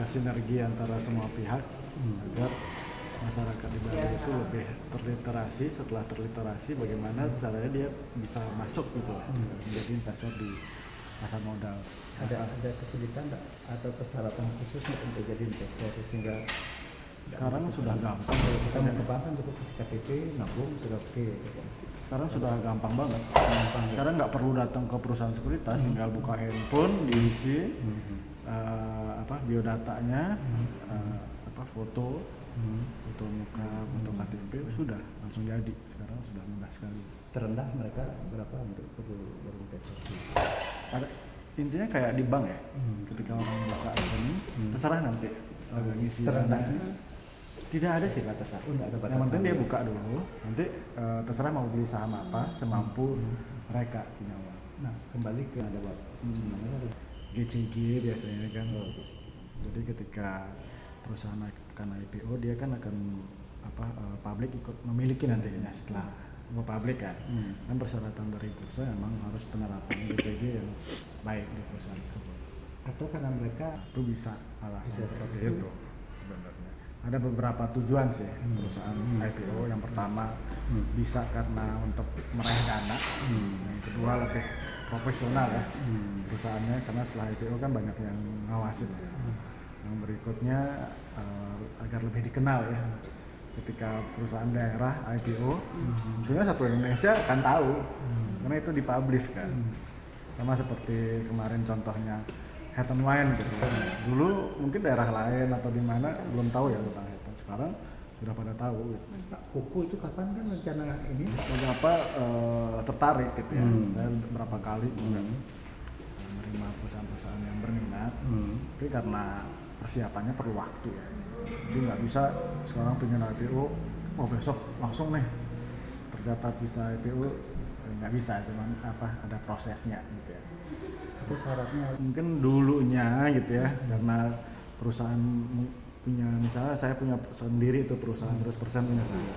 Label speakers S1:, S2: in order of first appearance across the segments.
S1: sinergi antara semua pihak agar masyarakat di Bali itu lebih terliterasi. Setelah terliterasi, bagaimana caranya dia bisa masuk gitu menjadi investor di pasar modal.
S2: Ada kesulitan nggak atau persyaratan khusus untuk jadi investor sehingga
S1: sekarang sudah gampang.
S2: Kalau kita mau ke bank kan cukup kasih KTP, nabung sudah oke. Gitu.
S1: Sekarang sudah gampang banget. Sekarang nggak perlu datang ke perusahaan sekuritas, tinggal buka handphone, diisi biodatanya, foto muka, foto KTP, sudah langsung jadi. Sekarang sudah mudah sekali.
S2: Terendah mereka berapa untuk berinvestasi?
S1: Ada intinya kayak di bank ya. Ketika orang buka rekening, terserah nanti ngisi
S2: terendahnya.
S1: Tidak ada sih batasan. Yang penting dia buka dulu, nanti terserah mau beli saham apa, semampu mereka punya uang.
S2: Nah, kembali ke ada
S1: GCG biasanya kan. Jadi ketika perusahaan akan IPO, dia kan akan publik ikut memiliki nantinya setelah mau publik kan. Dan persyaratan dari perusahaan memang harus penerapan GCG yang baik di perusahaan tersebut.
S2: Atau karena mereka
S1: itu bisa alasan seperti itu sebenarnya. Ada beberapa tujuan sih perusahaan IPO. Yang pertama bisa karena untuk meraih dana. Yang kedua lebih profesional ya perusahaannya, karena setelah IPO kan banyak yang ngawasin. Yang berikutnya agar lebih dikenal ya. Ketika perusahaan daerah IPO, tentunya satu Indonesia akan tahu karena itu dipublish kan. Sama seperti kemarin contohnya Head and Wine gitu. Dulu mungkin daerah lain atau di mana belum tahu ya tentang itu. Sekarang sudah pada tahu gitu.
S2: Kuku itu kapan kan rencana ini?
S1: Beberapa tertarik gitu ya. Saya berapa kali juga menerima perusahaan-perusahaan yang berminat. Tapi karena persiapannya perlu waktu ya. Jadi nggak bisa sekarang pengen IPO, besok langsung nih tercatat bisa IPO, nggak bisa, cuman ada prosesnya gitu ya.
S2: Itu syaratnya
S1: Mungkin dulunya gitu ya, karena perusahaan punya, misalnya saya punya sendiri itu perusahaan 100% punya saya.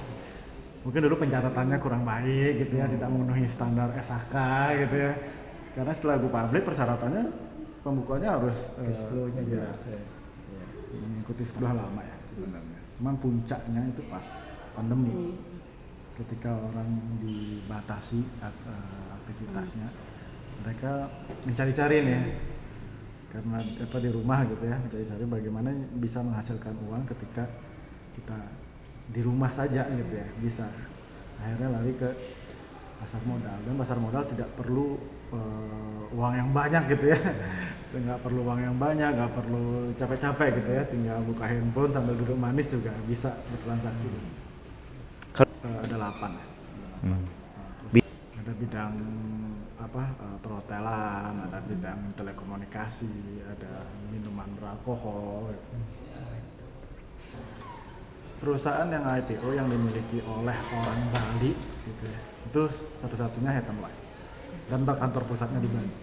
S1: Mungkin dulu pencatatannya kurang baik gitu ya, tidak memenuhi standar SHK gitu ya. Karena setelah gue publik persyaratannya pembukuannya harus
S2: cash flow-nya jelas ya.
S1: Mengikuti sudah lama ya sebenarnya. Cuman puncaknya itu pas pandemi. Ketika orang dibatasi aktivitasnya, mereka mencari-cari nih, karena di rumah gitu ya, mencari-cari bagaimana bisa menghasilkan uang ketika kita di rumah saja gitu ya, bisa. Akhirnya lari ke pasar modal, dan pasar modal tidak perlu uang yang banyak gitu ya. Nggak perlu uang yang banyak, nggak perlu capek-capek gitu ya, tinggal buka handphone sambil duduk manis juga bisa bertransaksi. Ada 8 ya. Ada bidang perhotelan, ada bidang telekomunikasi, ada minuman beralkohol gitu. Perusahaan yang IPO yang dimiliki oleh orang Bali gitu ya, itu satu-satunya Head and Wine dan kantor pusatnya di Bali.